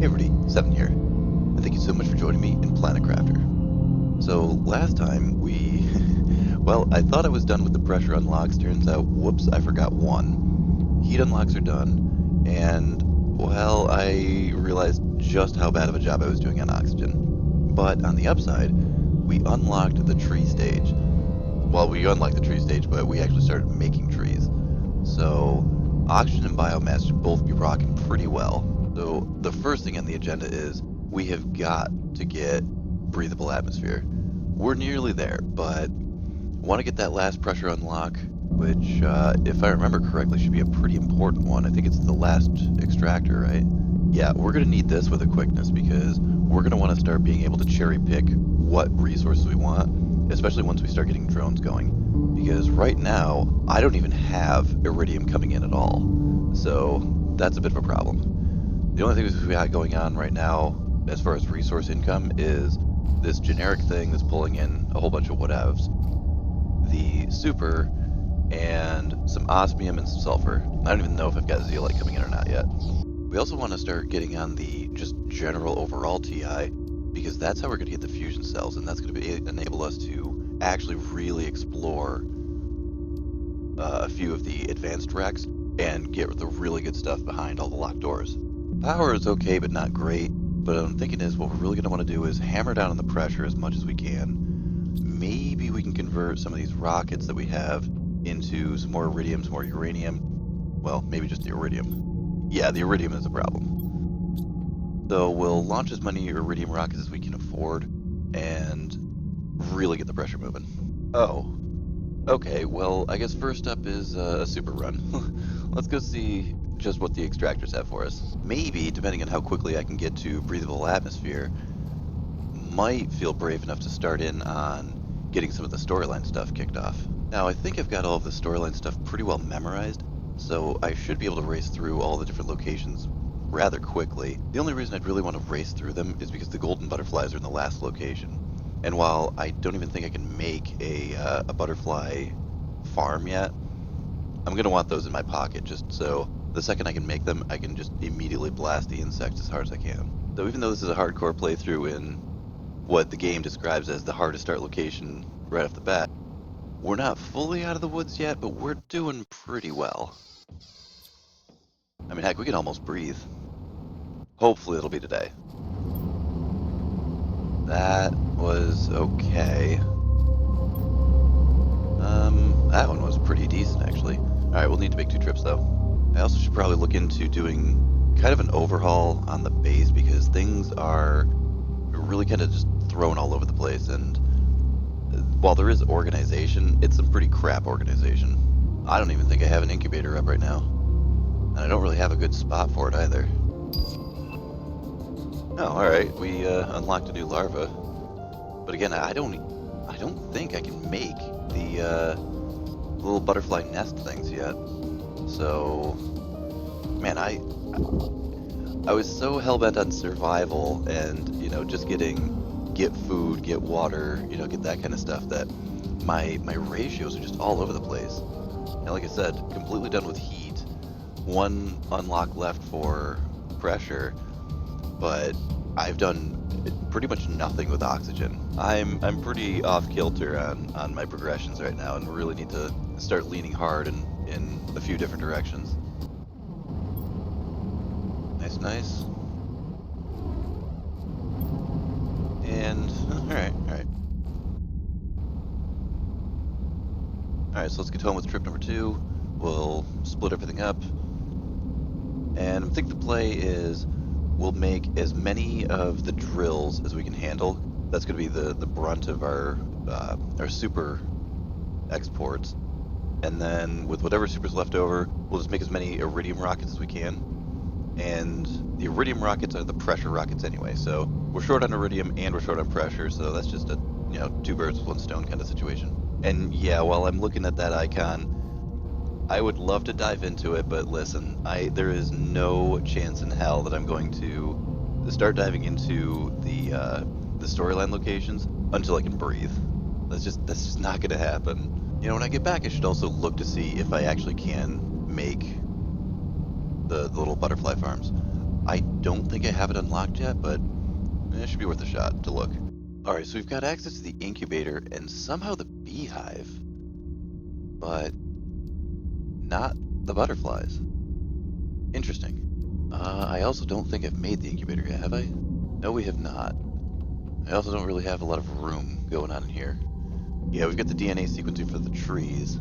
Hey everybody, Seven here, and thank you so much for joining me in Planet Crafter. So last time well, I thought I was done with the pressure unlocks. Turns out, whoops, I forgot one. Heat unlocks are done, and well, I realized just how bad of a job I was doing on oxygen. But on the upside, we unlocked the tree stage. Well, we unlocked the tree stage, but we actually started making trees. So oxygen and biomass should both be rocking pretty well. So the first thing on the agenda is we have got to get breathable atmosphere. We're nearly there, but want to get that last pressure unlock, which, if I remember correctly, should be a pretty important one. I think it's the last extractor, right? Yeah, we're going to need this with a quickness because we're going to want to start being able to cherry pick what resources we want, especially once we start getting drones going. Because right now, I don't even have iridium coming in at all. So that's a bit of a problem. The only thing we got going on right now, as far as resource income, is this generic thing that's pulling in a whole bunch of whatevs, the super, and some osmium and some sulfur. I don't even know if I've got zeolite coming in or not yet. We also want to start getting on the just general overall TI, because that's how we're going to get the fusion cells, and that's going to enable us to actually really explore a few of the advanced racks and get the really good stuff behind all the locked doors. Power is okay, but not great. But what I'm thinking is what we're really going to want to do is hammer down on the pressure as much as we can. Maybe we can convert some of these rockets that we have into some more iridium, some more uranium. Well, maybe just the iridium. Yeah, the iridium is a problem. So we'll launch as many iridium rockets as we can afford and really get the pressure moving. Oh, okay, well, I guess first up is a super run. Let's go see just what the extractors have for us. Maybe, depending on how quickly I can get to breathable atmosphere, might feel brave enough to start in on getting some of the storyline stuff kicked off. Now, I think I've got all of the storyline stuff pretty well memorized, so I should be able to race through all the different locations rather quickly. The only reason I'd really want to race through them is because the golden butterflies are in the last location. And while I don't even think I can make a butterfly farm yet, I'm going to want those in my pocket just so the second I can make them, I can just immediately blast the insects as hard as I can. So even though this is a hardcore playthrough in what the game describes as the hardest start location right off the bat, we're not fully out of the woods yet, but we're doing pretty well. I mean, heck, we can almost breathe. Hopefully it'll be today. That was okay. That one was pretty decent, actually. Alright, we'll need to make 2 trips, though. I also should probably look into doing kind of an overhaul on the base because things are really kind of just thrown all over the place, and while there is organization, it's some pretty crap organization. I don't even think I have an incubator up right now, and I don't really have a good spot for it either. Oh, alright, we unlocked a new larva. But again, I don't think I can make the little butterfly nest things yet. So, man, I was so hell-bent on survival and, just get food, get water, get that kind of stuff that my ratios are just all over the place. And like I said, completely done with heat. One unlock left for pressure, but I've done pretty much nothing with oxygen. I'm pretty off kilter on my progressions right now, and really need to start leaning hard in a few different directions. Nice, nice. And all right. So let's get home with trip number 2. We'll split everything up, and I think the play is we'll make as many of the drills as we can handle. That's going to be the brunt of our super exports. And then with whatever super's left over, we'll just make as many iridium rockets as we can. And the iridium rockets are the pressure rockets anyway, so we're short on iridium and we're short on pressure, so that's just a, 2 birds with 1 stone kind of situation. And yeah, while I'm looking at that icon, I would love to dive into it, but listen, there is no chance in hell that I'm going to start diving into the storyline locations until I can breathe. That's just not going to happen. When I get back, I should also look to see if I actually can make the little butterfly farms. I don't think I have it unlocked yet, but it should be worth a shot to look. Alright, so we've got access to the incubator and somehow the beehive, but not the butterflies. Interesting. I also don't think I've made the incubator yet, have I? No, we have not. I also don't really have a lot of room going on in here. Yeah, we've got the DNA sequencing for the trees.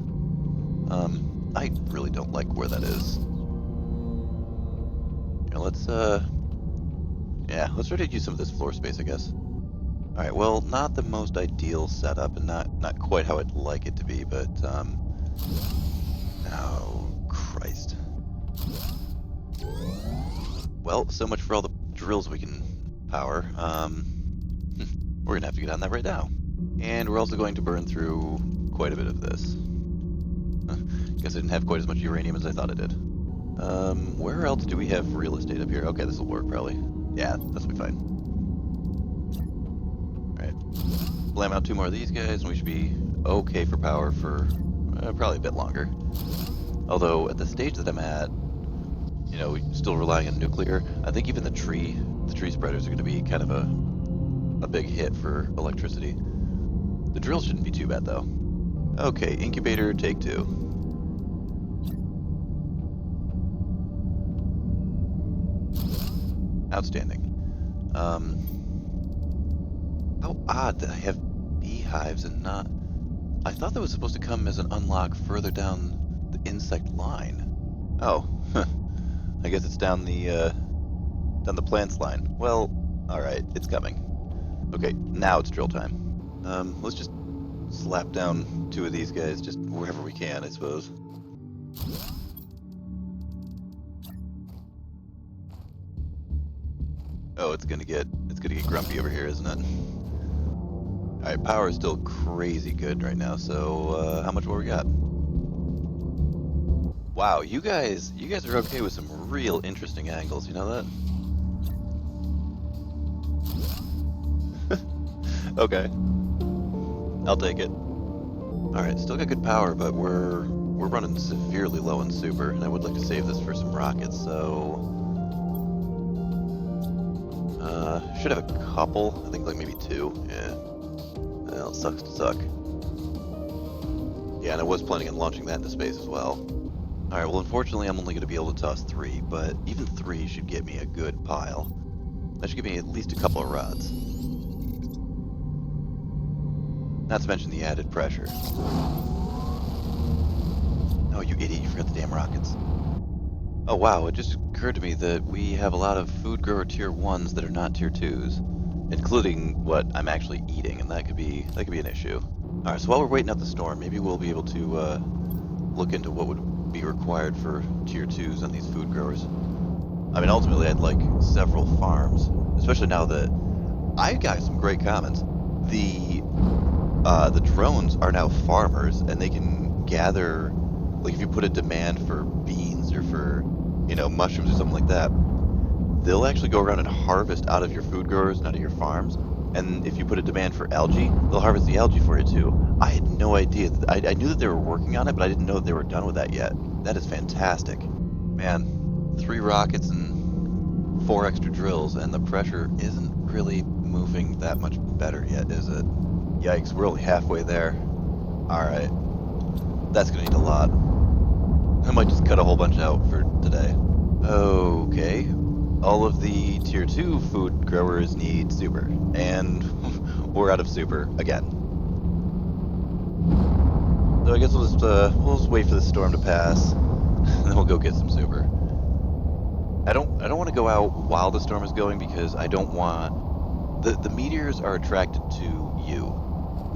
I really don't like where that is. Yeah, let's try to use some of this floor space, I guess. Alright, well, not the most ideal setup, and not quite how I'd like it to be, but, oh, Christ. Well, so much for all the drills we can power. We're gonna have to get on that right now. And we're also going to burn through quite a bit of this. Guess I didn't have quite as much uranium as I thought I did. Where else do we have real estate up here? Okay, this will work probably. Yeah, this will be fine. Alright. Blam out 2 more of these guys, and we should be okay for power for probably a bit longer. Although, at the stage that I'm at, you know, still relying on nuclear, I think even the tree spreaders are going to be kind of a big hit for electricity. The drill shouldn't be too bad, though. Okay, incubator, take 2. Outstanding. How odd that I have beehives and not... I thought that was supposed to come as an unlock further down the insect line. Oh, I guess it's down the plants line. Well, alright, it's coming. Okay, now it's drill time. Let's just slap down 2 of these guys just wherever we can, I suppose. Oh, it's gonna get grumpy over here, isn't it? Alright, power is still crazy good right now, so how much more we got? Wow, you guys are okay with some real interesting angles, you know that? Okay. I'll take it. Alright, still got good power, but we're running severely low on super, and I would like to save this for some rockets, so should have a couple. I think like maybe 2. Yeah. Well, it sucks to suck. Yeah, and I was planning on launching that into space as well. Alright, well unfortunately I'm only going to be able to toss 3, but even 3 should get me a good pile. That should give me at least a couple of rods. Not to mention the added pressure. Oh, you idiot, you forgot the damn rockets. Oh wow, it just occurred to me that we have a lot of food grower tier 1s that are not tier 2s, including what I'm actually eating, and that could be an issue. Alright, so while we're waiting out the storm, maybe we'll be able to look into what would be required for tier 2s on these food growers. I mean, ultimately I'd like several farms, especially now that I got some great comments. The drones are now farmers, and they can gather, like if you put a demand for beans or for, you know, mushrooms or something like that, they'll actually go around and harvest out of your food growers and out of your farms. And if you put a demand for algae, they'll harvest the algae for you too. I had no idea. I knew that they were working on it, but I didn't know that they were done with that yet. That is fantastic. Man, 3 rockets and 4 extra drills, and the pressure isn't really moving that much better yet, is it? Yikes, we're only halfway there. Alright. That's gonna need a lot. I might just cut a whole bunch out for today. Okay. All of the tier 2 food growers need super. And we're out of super again. So I guess we'll just wait for the storm to pass. And then we'll go get some super. I don't want to go out while the storm is going because I don't want... The meteors are attracted to you.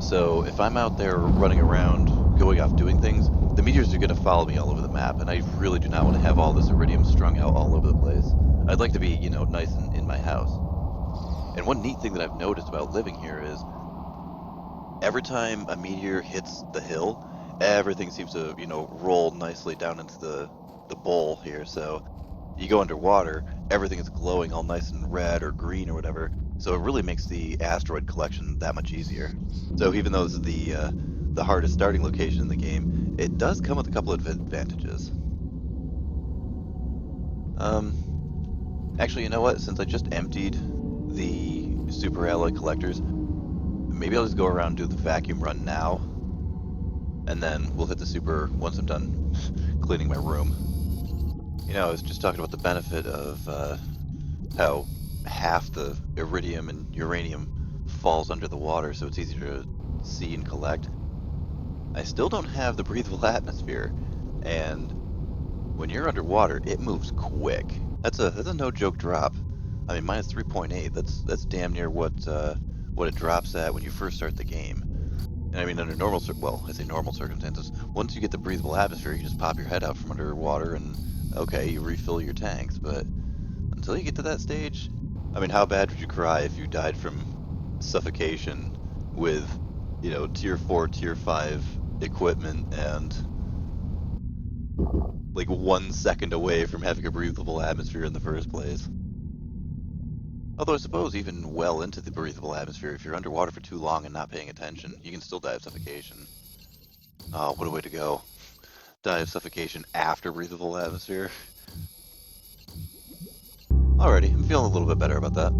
So if I'm out there running around, going off doing things, the meteors are going to follow me all over the map, and I really do not want to have all this iridium strung out all over the place. I'd like to be, you know, nice and in my house. And one neat thing that I've noticed about living here is every time a meteor hits the hill, everything seems to, you know, roll nicely down into the bowl here. So you go underwater, everything is glowing all nice and red or green or whatever. So it really makes the asteroid collection that much easier. So even though this is the hardest starting location in the game, it does come with a couple of advantages. Actually, you know what? Since I just emptied the super alloy collectors, maybe I'll just go around and do the vacuum run now, and then we'll hit the super once I'm done cleaning my room. You know, I was just talking about the benefit of how half the iridium and uranium falls under the water, so it's easier to see and collect. I still don't have the breathable atmosphere, and when you're underwater, it moves quick. That's a no joke drop. I mean, minus 3.8. That's damn near what it drops at when you first start the game. And I mean, under well, I say normal circumstances, once you get the breathable atmosphere, you just pop your head out from underwater and okay, you refill your tanks. But until you get to that stage, I mean, how bad would you cry if you died from suffocation with, tier 4, tier 5 equipment and like 1 second away from having a breathable atmosphere in the first place? Although I suppose even well into the breathable atmosphere, if you're underwater for too long and not paying attention, you can still die of suffocation. Oh, what a way to go. Die of suffocation after breathable atmosphere. Alrighty, I'm feeling a little bit better about that.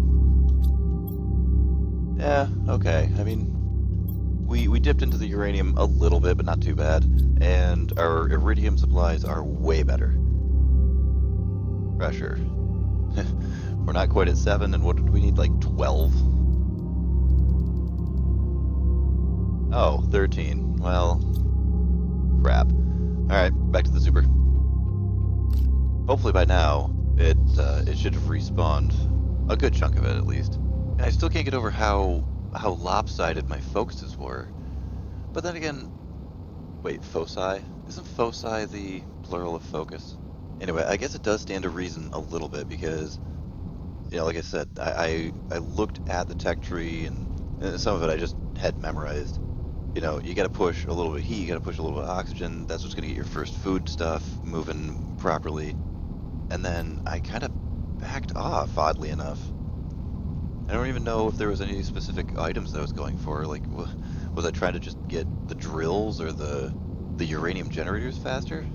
Yeah, okay. I mean, we dipped into the uranium a little bit, but not too bad. And our iridium supplies are way better. Pressure. We're not quite at 7, and what did we need, like 12? Oh, 13. Well, crap. Alright, back to the super. Hopefully by now, it should have respawned a good chunk of it, at least. And I still can't get over how lopsided my focuses were. But then again, wait, foci? Isn't foci the plural of focus? Anyway, I guess it does stand to reason a little bit because, like I said, I looked at the tech tree and some of it I just had memorized. You got to push a little bit of heat, you got to push a little bit of oxygen. That's what's going to get your first food stuff moving properly. And then I kind of backed off, oddly enough. I don't even know if there was any specific items that I was going for. Like, was I trying to just get the drills or the uranium generators faster?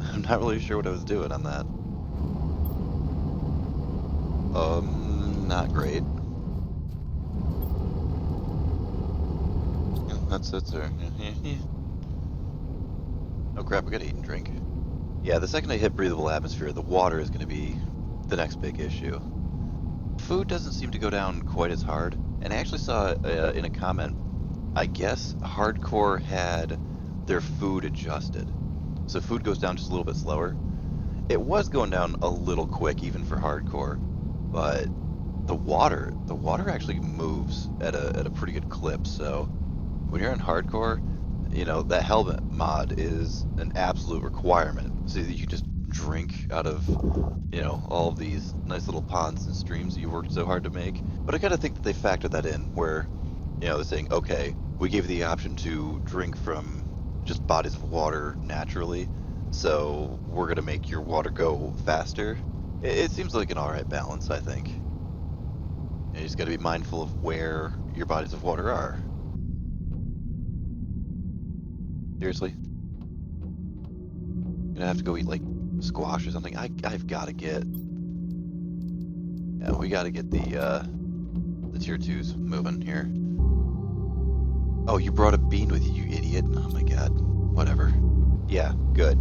I'm not really sure what I was doing on that. Not great. Yeah, that's her. Oh crap, we gotta eat and drink. Yeah, the second I hit breathable atmosphere, the water is gonna be the next big issue. Food doesn't seem to go down quite as hard, and I actually saw in a comment, I guess hardcore had their food adjusted. So food goes down just a little bit slower. It was going down a little quick even for hardcore, but the water actually moves at a pretty good clip. So when you're in hardcore, that helmet mod is an absolute requirement so that you can just drink out of, all of these nice little ponds and streams that you worked so hard to make. But I kind of think that they factored that in where, they're saying, okay, we gave you the option to drink from just bodies of water naturally, so we're going to make your water go faster. It seems like an alright balance, I think. You just got to be mindful of where your bodies of water are. Seriously? Gonna have to go eat like squash or something. I've got to get. Yeah, we got to get the tier 2s moving here. Oh, you brought a bean with you, you idiot. Oh my god. Whatever. Yeah, good.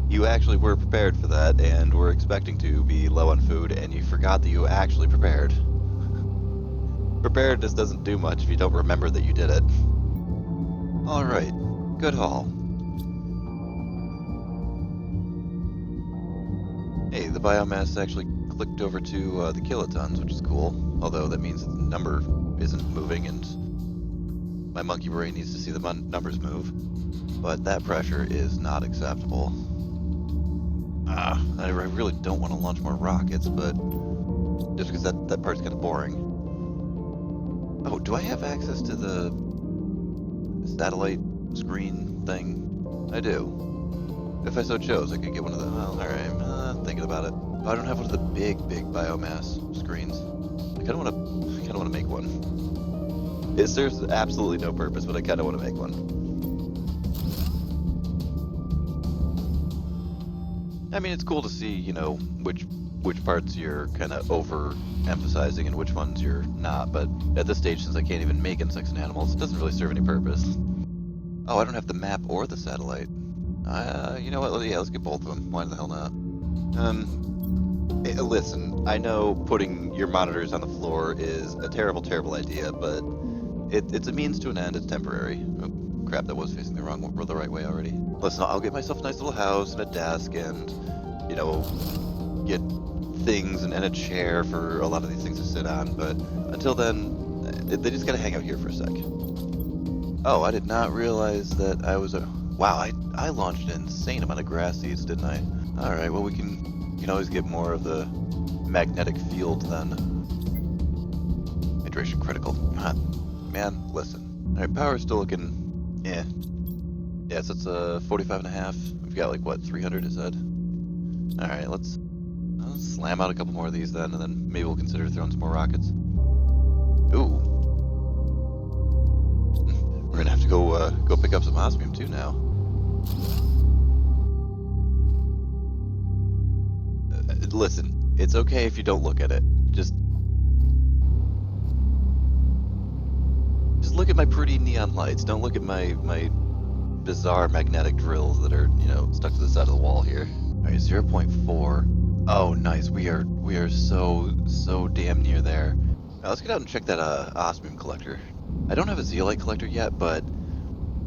You actually were prepared for that, and were expecting to be low on food, and you forgot that you actually prepared. Preparedness doesn't do much if you don't remember that you did it. Alright, good haul. Hey, the biomass actually clicked over to the kilotons, which is cool. Although that means that the number isn't moving, and my monkey brain needs to see the numbers move. But that pressure is not acceptable. I really don't want to launch more rockets, but just because that part's kind of boring. Oh, do I have access to the satellite screen thing? I do. If I so chose, I could get one of the. Well, alright, I'm thinking about it. But I don't have one of the big biomass screens. I kind of want to make one. It serves absolutely no purpose, but I kind of want to make one. I mean, it's cool to see, which which parts you're kind of overemphasizing and which ones you're not, but at this stage, since I can't even make insects and animals, it doesn't really serve any purpose. Oh, I don't have the map or the satellite. You know what? Yeah, let's get both of them. Why the hell not? Listen, I know putting your monitors on the floor is a terrible, terrible idea, but it's a means to an end. It's temporary. Oh, crap, that was facing the right way already. Listen, I'll get myself a nice little house and a desk and, you know, get things and a chair for a lot of these things to sit on, but until then, they just gotta hang out here for a sec. Oh, I did not realize that I was a... Wow, I launched an insane amount of grass seeds, didn't I? Alright, well we can always get more of the magnetic field then. Hydration critical. Man, listen. Alright, power's still looking... eh. Yeah, so it's 45.5. We've got like, what, 300 is that? Alright, let's slam out a couple more of these then, and then maybe we'll consider throwing some more rockets. Ooh. We're gonna have to go pick up some osmium too now. Listen, it's okay if you don't look at it. Just look at my pretty neon lights. Don't look at my bizarre magnetic drills that are, stuck to the side of the wall here. All right, 0.4. Oh, nice. We are so damn near there. Now let's get out and check that osmium collector. I don't have a zeolite collector yet, but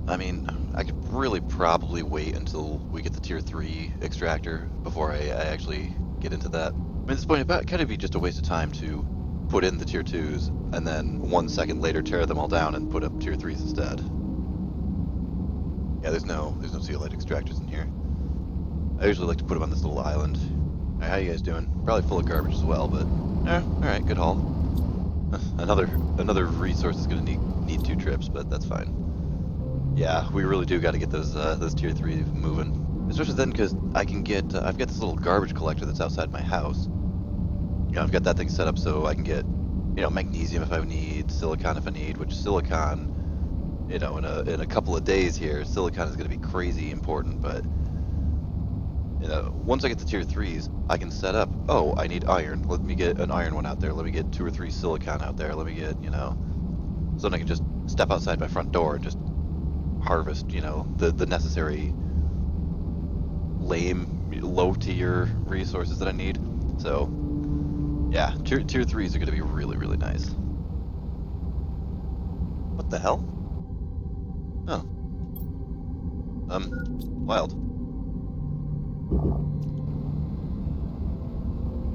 I mean, I could really probably wait until we get the tier 3 extractor before I actually get into that. I mean, at this point, it'd kind of be just a waste of time to put in the tier 2s and then 1 second later tear them all down and put up tier 3s instead. Yeah, there's no zeolite extractors in here. I usually like to put them on this little island. Alright, how you guys doing? Probably full of garbage as well, but alright, good haul. Another resource is gonna need 2 trips, but that's fine. Yeah, we really do got to get those tier 3 moving, especially then because I can get I've got this little garbage collector that's outside my house. I've got that thing set up so I can get magnesium if I need, silicon if I need, which silicon, in a couple of days here, silicon is going to be crazy important, but once I get the tier 3s, I can set up, oh, I need iron, let me get an iron one out there, let me get 2 or 3 silicon out there, let me get, so then I can just step outside my front door and just harvest, the necessary low tier resources that I need. So yeah, tier 3s are going to be really, really nice. What the hell? Oh. Wild.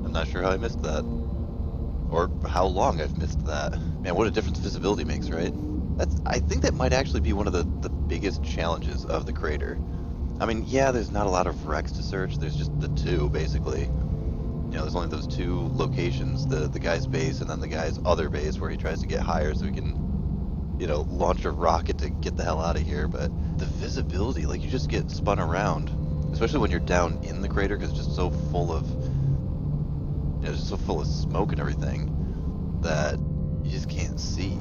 I'm not sure how I missed that. Or how long I've missed that. Man, what a difference visibility makes, right? I think that might actually be one of the biggest challenges of the crater. I mean, yeah, there's not a lot of wrecks to search. There's just the 2, basically. There's only those 2 locations, the guy's base and then the guy's other base where he tries to get higher so he can, launch a rocket to get the hell out of here. But the visibility, like, you just get spun around, especially when you're down in the crater because it's just so full of, just so full of smoke and everything that you just can't see.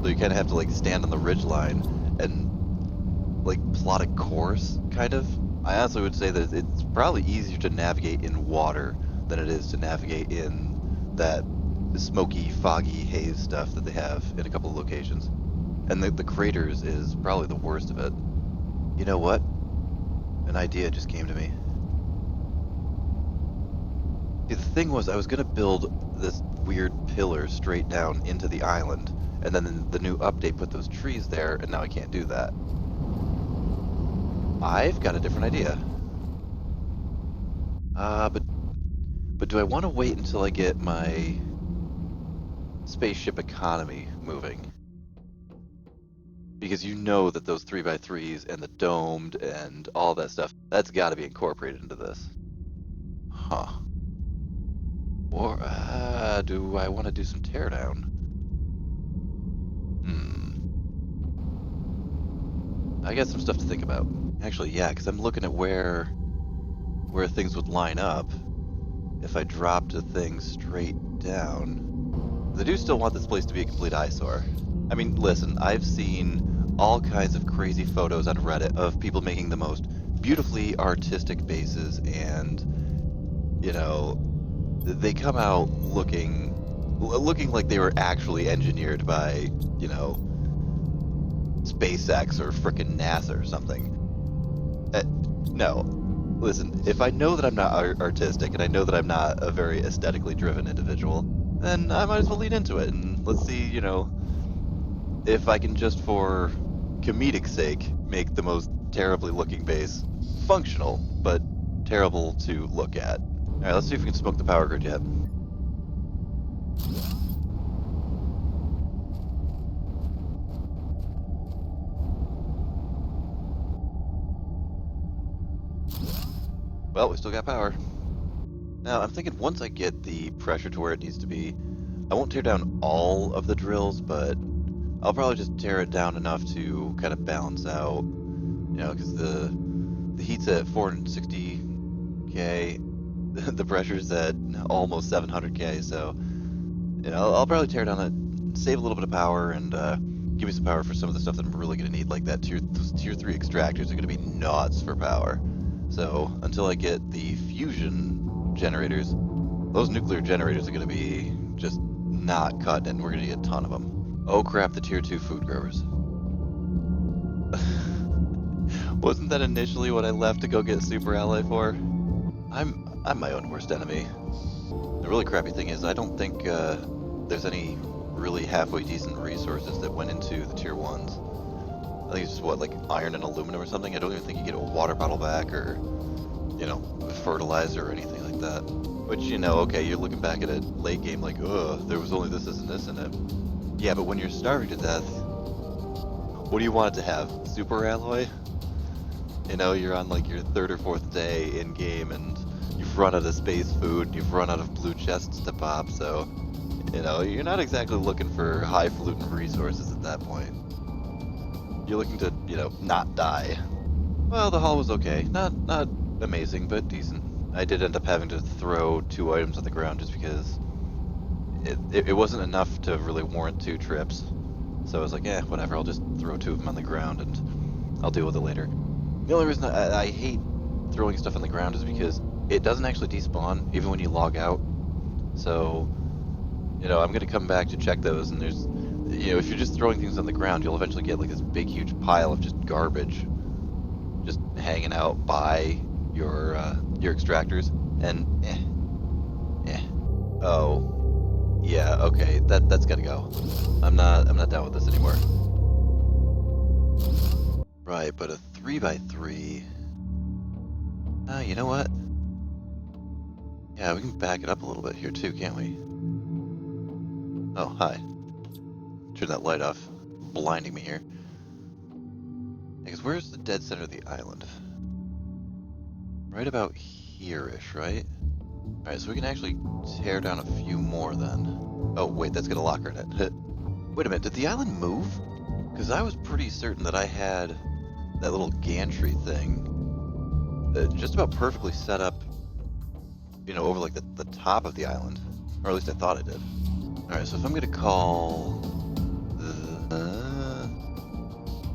So you kind of have to, like, stand on the ridge line and, like, plot a course, kind of. I honestly would say that it's probably easier to navigate in water than it is to navigate in that smoky, foggy haze stuff that they have in a couple of locations. And the craters is probably the worst of it. You know what? An idea just came to me. See, the thing was, I was going to build this weird pillar straight down into the island, and then the new update put those trees there, and now I can't do that. I've got a different idea. But do I want to wait until I get my spaceship economy moving? Because you know that those 3x3s and the domed and all that stuff, that's got to be incorporated into this. Huh. Or, do I want to do some teardown? I got some stuff to think about. Actually, yeah, because I'm looking at where things would line up if I dropped a thing straight down. I do still want this place to be a complete eyesore. I mean, listen, I've seen all kinds of crazy photos on Reddit of people making the most beautifully artistic bases, and you know, they come out looking like they were actually engineered by, you know, SpaceX or frickin' NASA or something. Uh, no, listen, if I know that I'm not artistic and I know that I'm not a very aesthetically driven individual, then I might as well lean into it and let's see, you know, if I can just for comedic sake make the most terribly looking base functional, but terrible to look at. All right, let's see if we can smoke the power grid yet. Well, we still got power. Now, I'm thinking once I get the pressure to where it needs to be, I won't tear down all of the drills, but I'll probably just tear it down enough to kind of balance out, you know, because the heat's at 460K, the pressure's at almost 700K, so, you know, I'll probably tear down that, save a little bit of power, and give me some power for some of the stuff that I'm really going to need, like those tier 3 extractors are going to be nuts for power. So, until I get the fusion generators, those nuclear generators are going to be just not cut, and we're going to get a ton of them. Oh crap, the tier 2 food growers. Wasn't that initially what I left to go get Super Ally for? I'm my own worst enemy. The really crappy thing is I don't think there's any really halfway decent resources that went into the tier 1s. I think it's just what, like iron and aluminum or something? I don't even think you get a water bottle back or, you know, fertilizer or anything like that. Which, you know, okay, you're looking back at it late game like, ugh, there was only this and this in it. Yeah, but when you're starving to death, what do you want it to have? Super alloy? You know, you're on like your 3rd or 4th day in game and you've run out of space food, you've run out of blue chests to pop, so, you know, you're not exactly looking for highfalutin resources at that point. You're looking to, you know, not die. Well, the haul was okay. Not amazing, but decent. I did end up having to throw 2 items on the ground just because it wasn't enough to really warrant 2 trips. So I was like, whatever, I'll just throw 2 of them on the ground and I'll deal with it later. The only reason I hate throwing stuff on the ground is because it doesn't actually despawn, even when you log out. So, you know, I'm going to come back to check those, and there's, you know, if you're just throwing things on the ground, you'll eventually get like this big, huge pile of just garbage just hanging out by your extractors, and oh, yeah, okay, that's gotta go. I'm not down with this anymore. Right, but a 3x3. You know what? Yeah, we can back it up a little bit here too, can't we? Oh, hi. Turn that light off. Blinding me here. Because where's the dead center of the island? Right about here-ish, right? Alright, so we can actually tear down a few more then. Oh, wait, that's got a locker in it. Wait a minute, did the island move? Because I was pretty certain that I had that little gantry thing just about perfectly set up, you know, over like the top of the island. Or at least I thought I did. Alright, so if I'm going to call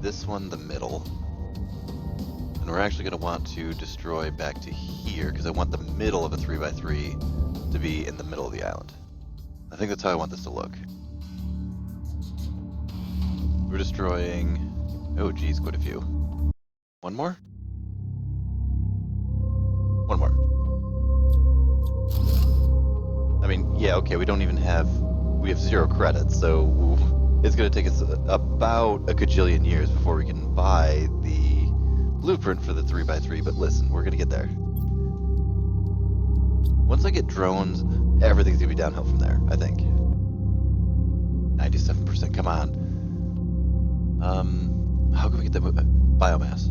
this one the middle, and we're actually going to want to destroy back to here, because I want the middle of a 3x3 to be in the middle of the island. I think that's how I want this to look. We're destroying, oh geez, quite a few. One more? One more. I mean, yeah, okay, we have 0 credits, so it's going to take us about a gajillion years before we can buy the blueprint for the 3x3, but listen, we're going to get there. Once I get drones, everything's going to be downhill from there, I think. 97%, come on. How can we get the biomass?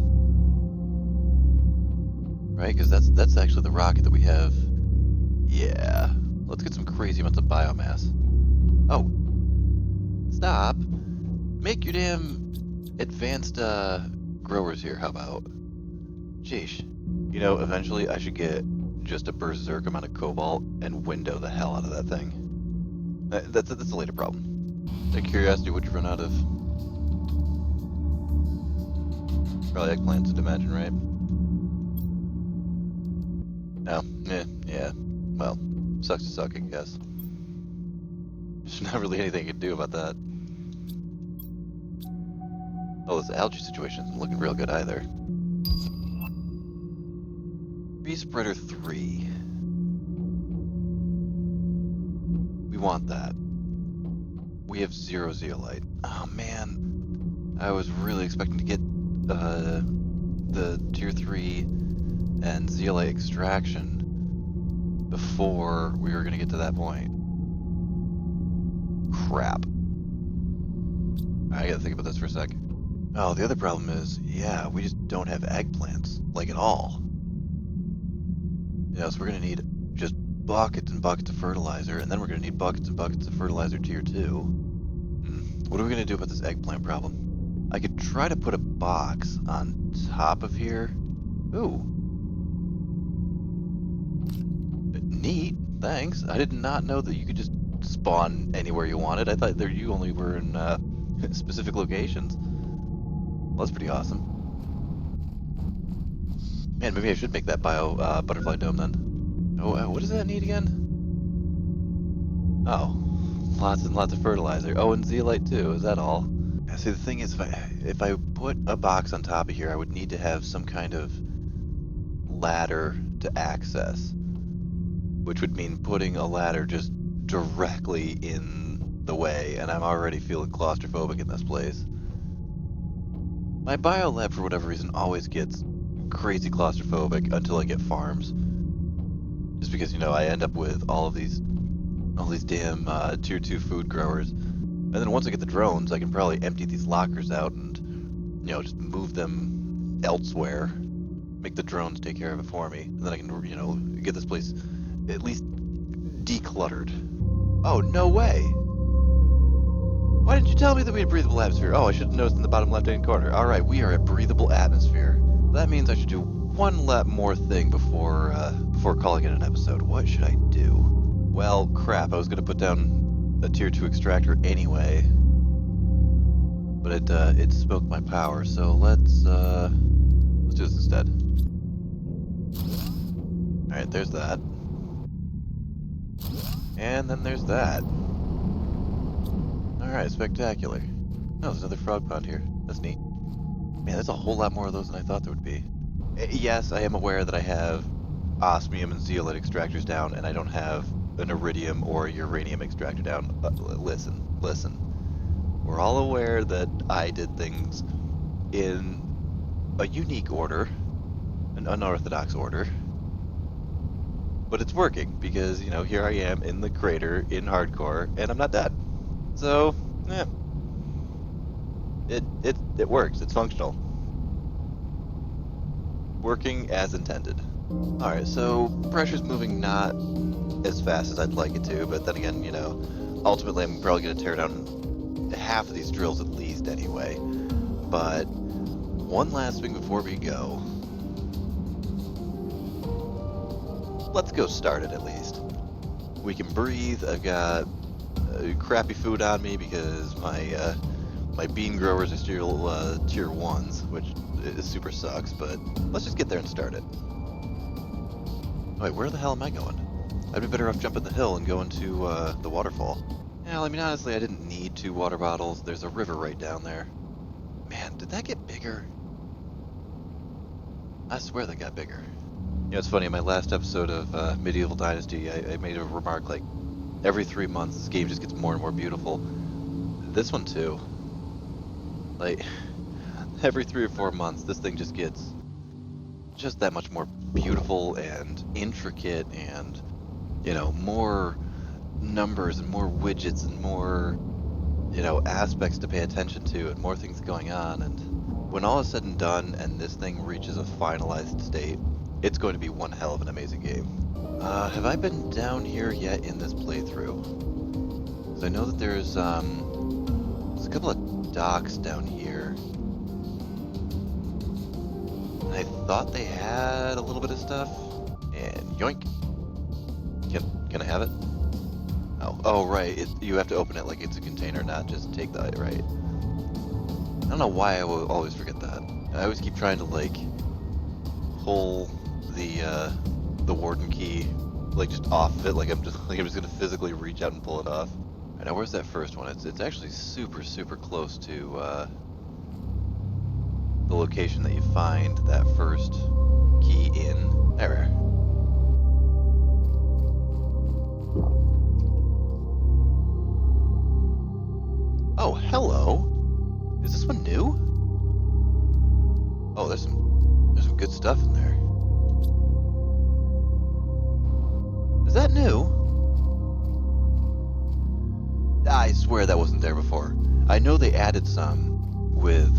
Right, because that's actually the rocket that we have. Yeah, let's get some crazy amounts of biomass. Oh, stop. Make your damn advanced growers here, how about? Sheesh. You know, eventually I should get just a berserk amount of cobalt and window the hell out of that thing. That's a later problem. Out of curiosity, what'd you run out of? Probably eggplants, I'd imagine, right? No, yeah. Well, sucks to suck, I guess. There's not really anything you can do about that. Oh, this algae situation isn't looking real good either. Tree spreader 3. We want that. We have 0 zeolite. Oh man, I was really expecting to get the tier 3 and zeolite extraction before we were gonna get to that point. Crap. I gotta think about this for a sec. Oh, the other problem is, yeah, we just don't have eggplants, like at all. So we're gonna need just buckets and buckets of fertilizer, and then we're gonna need buckets and buckets of fertilizer tier 2. What are we gonna do about this eggplant problem? I could try to put a box on top of here. Ooh. Neat, thanks. I did not know that you could just spawn anywhere you wanted. I thought that you only were in specific locations. Well, that's pretty awesome. Man, maybe I should make that bio butterfly dome then. Oh, what does that need again? Oh, lots and lots of fertilizer. Oh, and zeolite too. Is that all? Yeah, see, the thing is, if I put a box on top of here, I would need to have some kind of ladder to access, which would mean putting a ladder just directly in the way, and I'm already feeling claustrophobic in this place. My biolab, for whatever reason, always gets crazy claustrophobic until I get farms. Just because, I end up with all these damn tier 2 food growers. And then once I get the drones, I can probably empty these lockers out and, just move them elsewhere. Make the drones take care of it for me. And then I can, get this place at least decluttered. Oh, no way! Why didn't you tell me that we had breathable atmosphere? Oh, I should have noticed in the bottom left-hand corner. Alright, we are at breathable atmosphere. That means I should do one more thing before calling it an episode. What should I do? Well, crap, I was gonna put down a tier 2 extractor anyway. But it smoked my power, so let's do this instead. Alright, there's that. And then there's that. Alright, spectacular. Oh, there's another frog pond here. That's neat. Man, there's a whole lot more of those than I thought there would be. Yes, I am aware that I have osmium and zeolite extractors down, and I don't have an iridium or a uranium extractor down. Listen. We're all aware that I did things in a unique order, an unorthodox order. But it's working, because, here I am in the crater, in hardcore, and I'm not dead. So, yeah. It works. It's functional. Working as intended. Alright, so pressure's moving not as fast as I'd like it to, but then again, ultimately I'm probably going to tear down half of these drills at least anyway. But one last thing before we go. Let's go start it at least. We can breathe. I've got crappy food on me because my bean growers are still tier 1s, which super sucks, but let's just get there and start it. Wait, where the hell am I going? I'd be better off jumping the hill and going to the waterfall. Yeah, I mean, honestly, I didn't need 2 water bottles. There's a river right down there. Man, did that get bigger? I swear that got bigger. It's funny, in my last episode of Medieval Dynasty, I made a remark like, every 3 months this game just gets more and more beautiful. This one too. Like, every 3 or 4 months, this thing just gets just that much more beautiful and intricate and, more numbers and more widgets and more, aspects to pay attention to and more things going on. And when all is said and done and this thing reaches a finalized state, it's going to be one hell of an amazing game. Have I been down here yet in this playthrough? Because I know that there's a couple of docks down here. And I thought they had a little bit of stuff. And yoink. Can I have it? Oh, right. You have to open it like it's a container, not just take the right. I don't know why I will always forget that. I always keep trying to, like, pull the the warden key, like just off of it, like I'm just gonna physically reach out and pull it off. Alright, now where's that first one? It's actually super close to the location that you find that first key in. There. Oh, hello. Is this one new? Oh, there's some good stuff in there. Is that new? I swear that wasn't there before. I know they added some with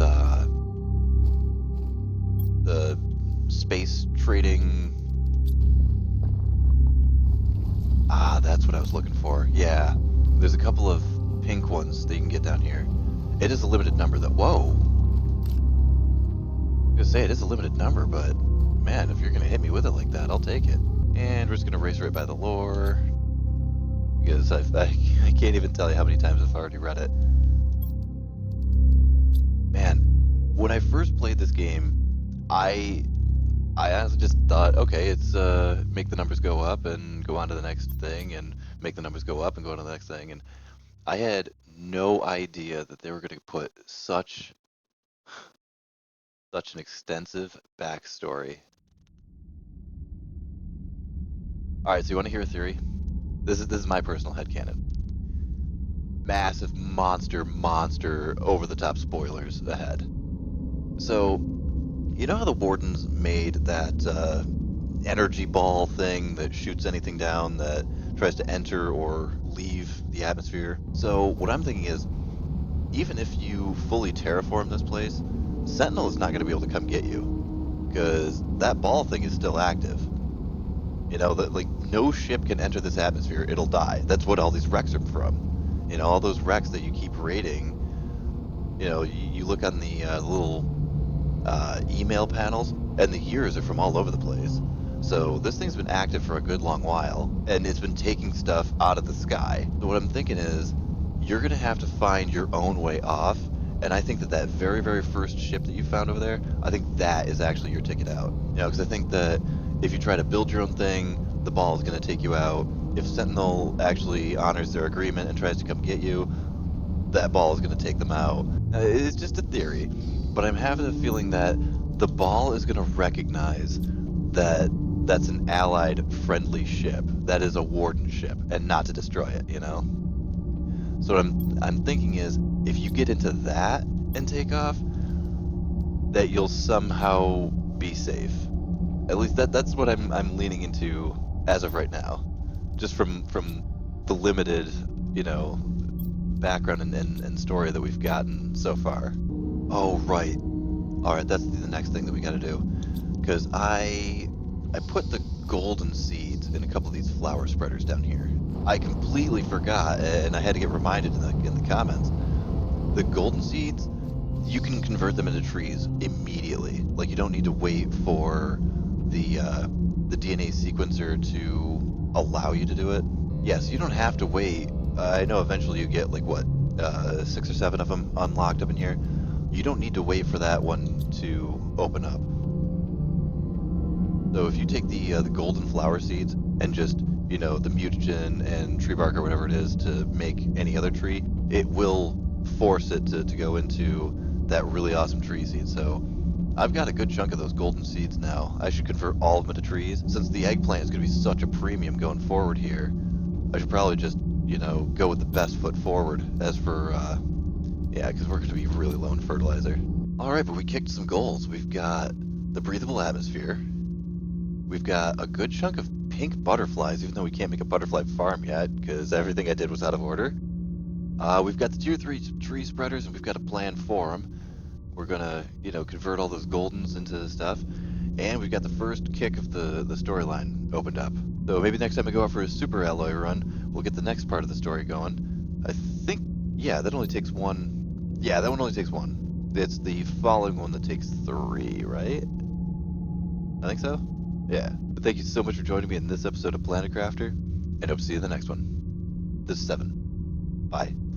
the space trading. Ah, that's what I was looking for. Yeah, there's a couple of pink ones that you can get down here. It is a limited number though. Whoa. I was gonna say it is a limited number, but man, if you're gonna hit me with it like that, I'll take it. And we're just gonna race right by the lore. Because I can't even tell you how many times I've already read it. Man, when I first played this game, I honestly just thought, okay, it's make the numbers go up and go on to the next thing, and make the numbers go up and go on to the next thing, and I had no idea that they were going to put such an extensive backstory. All right, so you want to hear a theory? This is my personal headcanon. Massive monster over the top spoilers ahead. So, you know how the Wardens made that energy ball thing that shoots anything down that tries to enter or leave the atmosphere? So, what I'm thinking is, even if you fully terraform this place, Sentinel is not going to be able to come get you, because that ball thing is still active. You know, that like no ship can enter this atmosphere; it'll die. That's what all these wrecks are from. You know, all those wrecks that you keep raiding. You know, you look on the little email panels, and the years are from all over the place. So this thing's been active for a good long while, and it's been taking stuff out of the sky. So what I'm thinking is, you're gonna have to find your own way off, and I think that very first ship that you found over there, I think that is actually your ticket out. You know, because I think that if you try to build your own thing, the ball is gonna take you out. If Sentinel actually honors their agreement and tries to come get you, that ball is going to take them out. It's just a theory, but I'm having a feeling that the ball is going to recognize that that's an allied friendly ship, that is a warden ship, and not to destroy it, you know? So what I'm thinking is, if you get into that and take off, that you'll somehow be safe. At least that's what I'm leaning into as of right now, just from the limited, you know, background and story that we've gotten so far. Oh, right. All right, that's the next thing that we got to do. Because I put the golden seeds in a couple of these flower spreaders down here. I completely forgot, and I had to get reminded in the comments. The golden seeds, you can convert them into trees immediately. Like, you don't need to wait for the DNA sequencer to allow you to do it. Yes, you don't have to wait. I know eventually you get like what, 6 or 7 of them unlocked up in here. You don't need to wait for that one to open up. So if you take the golden flower seeds and just, you know, the mutagen and tree bark or whatever it is to make any other tree, it will force it to go into that really awesome tree seed. So I've got a good chunk of those golden seeds now. I should convert all of them into trees. Since the eggplant is going to be such a premium going forward here, I should probably just, you know, go with the best foot forward as for, yeah, because we're going to be really low in fertilizer. All right, but we kicked some goals. We've got the breathable atmosphere. We've got a good chunk of pink butterflies, even though we can't make a butterfly farm yet, because everything I did was out of order. We've got the tier 3 tree spreaders, and we've got a plan for them. We're going to, you know, convert all those goldens into stuff. And we've got the first kick of the storyline opened up. So maybe next time we go out for a super alloy run, we'll get the next part of the story going. I think, yeah, that only takes one. Yeah, that one only takes one. It's the following one that takes 3, right? I think so. Yeah. But thank you so much for joining me in this episode of Planet Crafter, and hope to see you in the next one. This is 7. Bye.